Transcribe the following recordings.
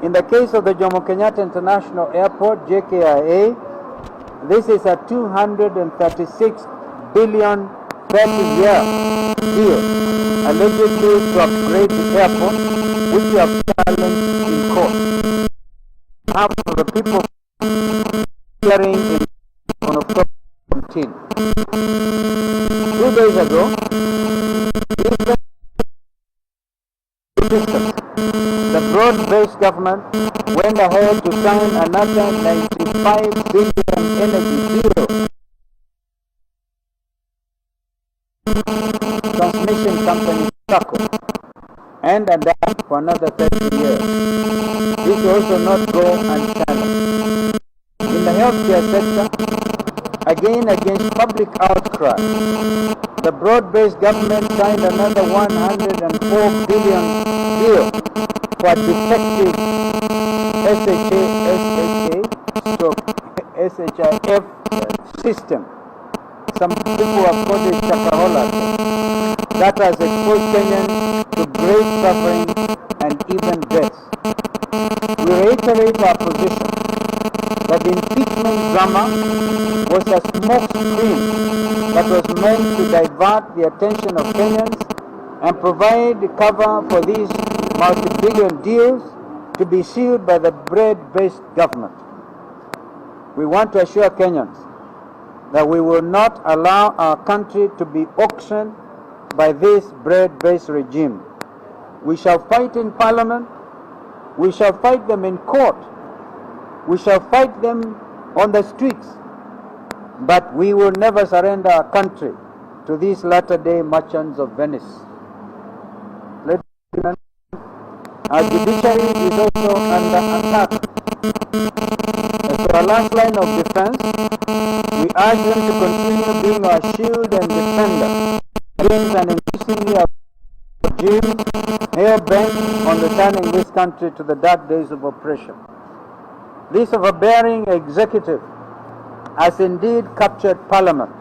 In the case of the Jomo Kenyatta International Airport, JKIA, this is a 236 billion 30-year deal, allegedly to upgrade the airport, which we have challenged in court. Half of the people hearing on October 17. 2 days ago, the broad-based government went ahead to sign another 95 billion energy deal. Transmission company Sako and Adani for another 30 years. This will also not go unchallenged. In the healthcare sector, again against public outcry, the broad-based government signed another 104 billion deal for defective SHIF system. Some people have called it Chakahola, that has exposed Kenyans to great suffering and even death. We reiterate our position that the impeachment drama was a smoke screen that was meant to divert the attention of Kenyans and provide cover for these multi-billion deals to be sealed by the broad-based government. We want to assure Kenyans that we will not allow our country to be auctioned by this broad-based regime. We shall fight in Parliament, we shall fight them in court, we shall fight them on the streets, but we will never surrender our country to these latter-day merchants of Venice. Our judiciary is also under attack. As for our last line of defense, we urge them to continue being our shield and defender against an increasingly regime hell-bent on returning this country to the dark days of oppression. This overbearing executive has indeed captured Parliament.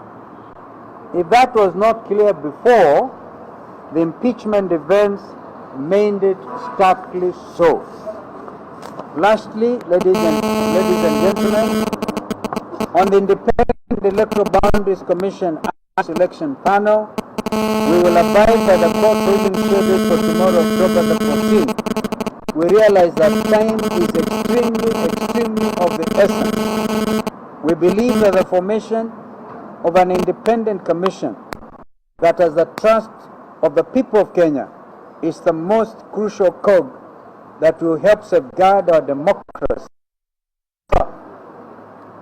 If that was not clear before, the impeachment events made it starkly so. Lastly, ladies and gentlemen, on the Independent Electoral Boundaries Commission Election Panel, we will abide by the court ruling scheduled for tomorrow, October the 14th. We realize that time is extremely of the essence. We believe that the formation of an independent commission that has the trust of the people of Kenya is the most crucial cog that will help safeguard our democracy.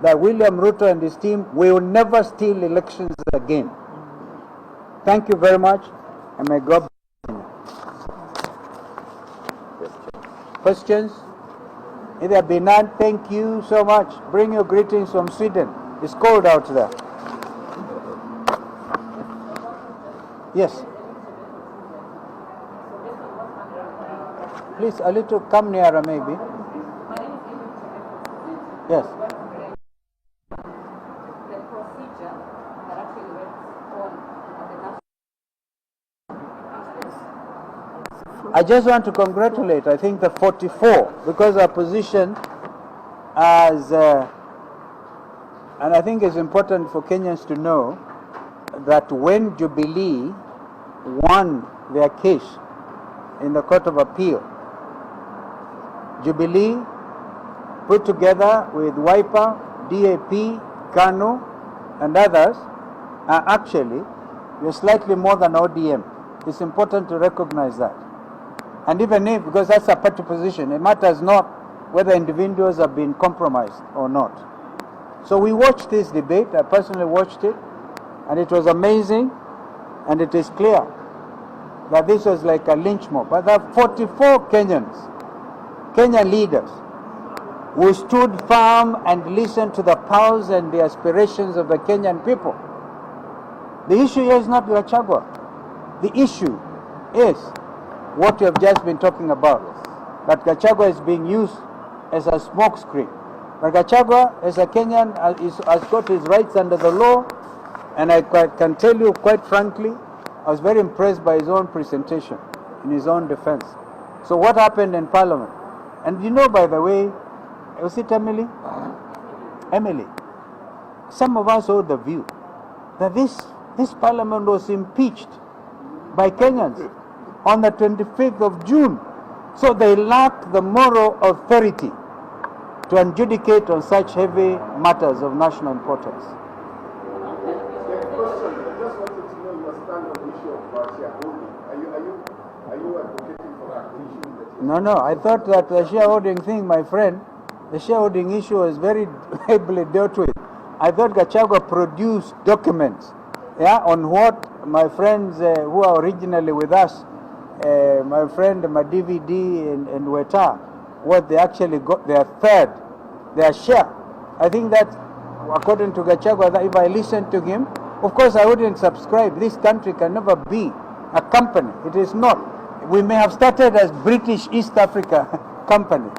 That William Ruto and his team will never steal elections again. Thank you very much, and may God bless you. Questions? If there be none, thank you so much. Bring your greetings from Sweden. It's cold out there. Yes. Please, a little come nearer maybe. Yes. I just want to congratulate, I think, the 44, because our position as, and I think it's important for Kenyans to know that when Jubilee won their case in the Court of Appeal, Jubilee put together with Wiper, DAP, KANU, and others are actually slightly more than ODM. It's important to recognize that. And even if, because that's a party position, it matters not whether individuals have been compromised or not. So we watched this debate, I personally watched it, and it was amazing, and it is clear that this was like a lynch mob. But there are 44 Kenyan leaders, who stood firm and listened to the pulse and the aspirations of the Kenyan people. The issue here is not Gachagua. The issue is what you have just been talking about, that Gachagua is being used as a smokescreen. But Gachagua, as a Kenyan, has got his rights under the law, and I can tell you quite frankly, I was very impressed by his own presentation in his own defense. So what happened in Parliament? And you know, by the way, was it Emily? Emily, some of us hold the view that this parliament was impeached by Kenyans on the 25th of June. So they lack the moral authority to adjudicate on such heavy matters of national importance. No, I thought that the shareholding thing, my friend, the shareholding issue was very ably dealt with. I thought Gachagua produced documents, on what my friends who are originally with us, my friend Madividi and Weta, what they actually got, their share. I think that, according to Gachagua, that if I listened to him, of course I wouldn't subscribe. This country can never be a company. It is not. We may have started as British East Africa Company,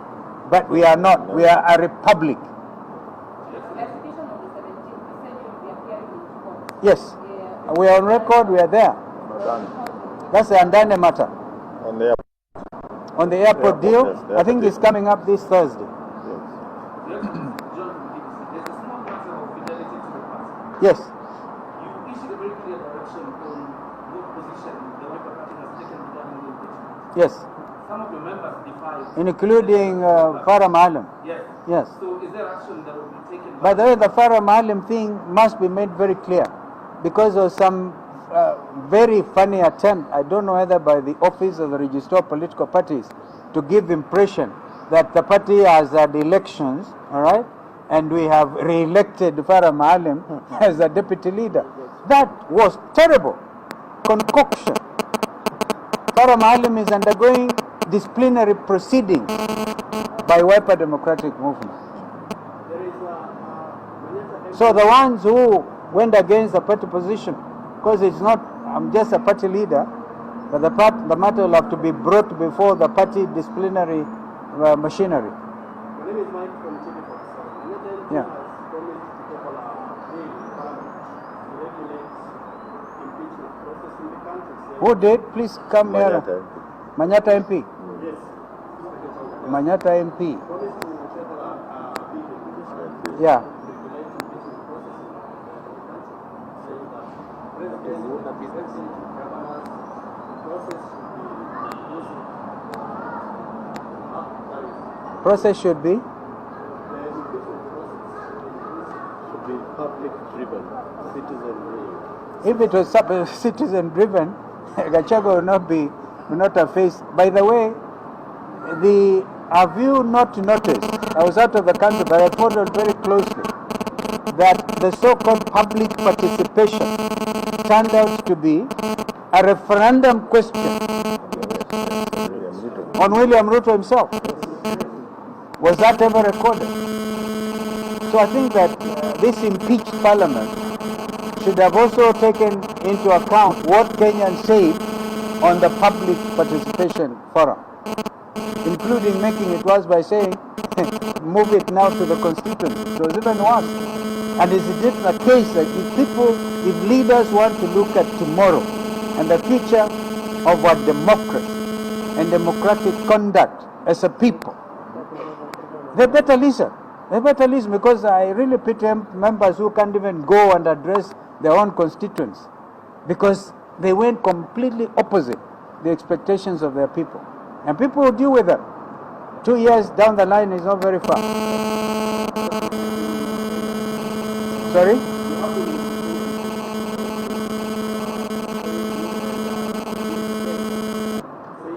but we are not. We are a republic. Yes, we are on record. We are there. That's the Adani matter. On the airport deal, yes, I think it's coming up this Thursday. Yes. You issued a very clear direction on what position the Labour Party has taken regarding the impeachment. Yes. Some of your members defied. Including Farah Maalim. Yes. Yes. So is there action that will be taken? By the way, the Farah Maalim thing must be made very clear because of some very funny attempt, I don't know whether by the office of the Registrar of Political Parties, to give the impression that the party has had elections, all right, and we have re-elected Farah Maalim as a deputy leader. That was terrible concoction. Farah Maalim is undergoing disciplinary proceedings by Wiper Democratic Movement. So the ones who went against the party position, because it's not, I'm just a party leader, but the matter will have to be brought before the party disciplinary machinery. My name is Mike from TV. Yeah. Who did? Please come here. Manyata MP. Yes. Manyata MP. Yeah. Process should be public driven, citizen driven. If it was citizen driven, Gachagua will not have faced. By the way, have you not noticed? I was out of the country, but I followed very closely that the so-called public participation turned out to be a referendum question on William Ruto himself. Was that ever recorded? So I think that this impeached parliament should have also taken into account what Kenyans say on the public participation forum, including making it worse by saying, move it now to the constituency. So it's even worse. And is it the case that if leaders want to look at tomorrow and the future of our democracy and democratic conduct as a people, they better listen. They better listen, because I really pity members who can't even go and address their own constituents because they went completely opposite the expectations of their people. And people will deal with them. 2 years down the line is not very far. Sorry?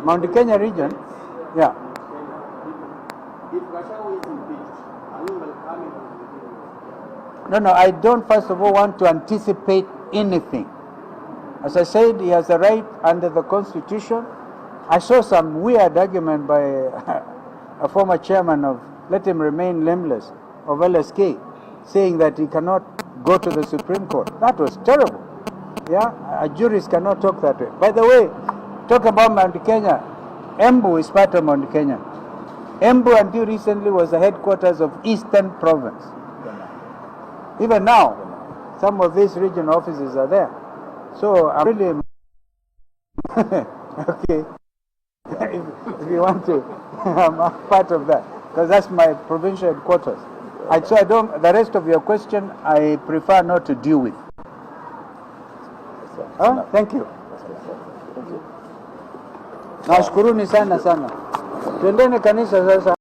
Mount Kenya region? Yeah. If Gachagua is impeached, are you welcoming? No, I don't first of all want to anticipate anything. As I said, he has a right under the Constitution. I saw some weird argument by a former chairman of, let him remain nameless, of LSK, saying that he cannot go to the Supreme Court. That was terrible. Yeah, juries cannot talk that way. By the way, talk about Mount Kenya. Embu is part of Mount Kenya. Embu until recently was the headquarters of Eastern Province. Even now, some of these regional offices are there. So I'm really okay. If you want to I'm a part of that because that's my provincial headquarters. So I don't. The rest of your question, I prefer not to deal with. Thank you. Nawashukuruni sana. Twendeni kanisa sasa.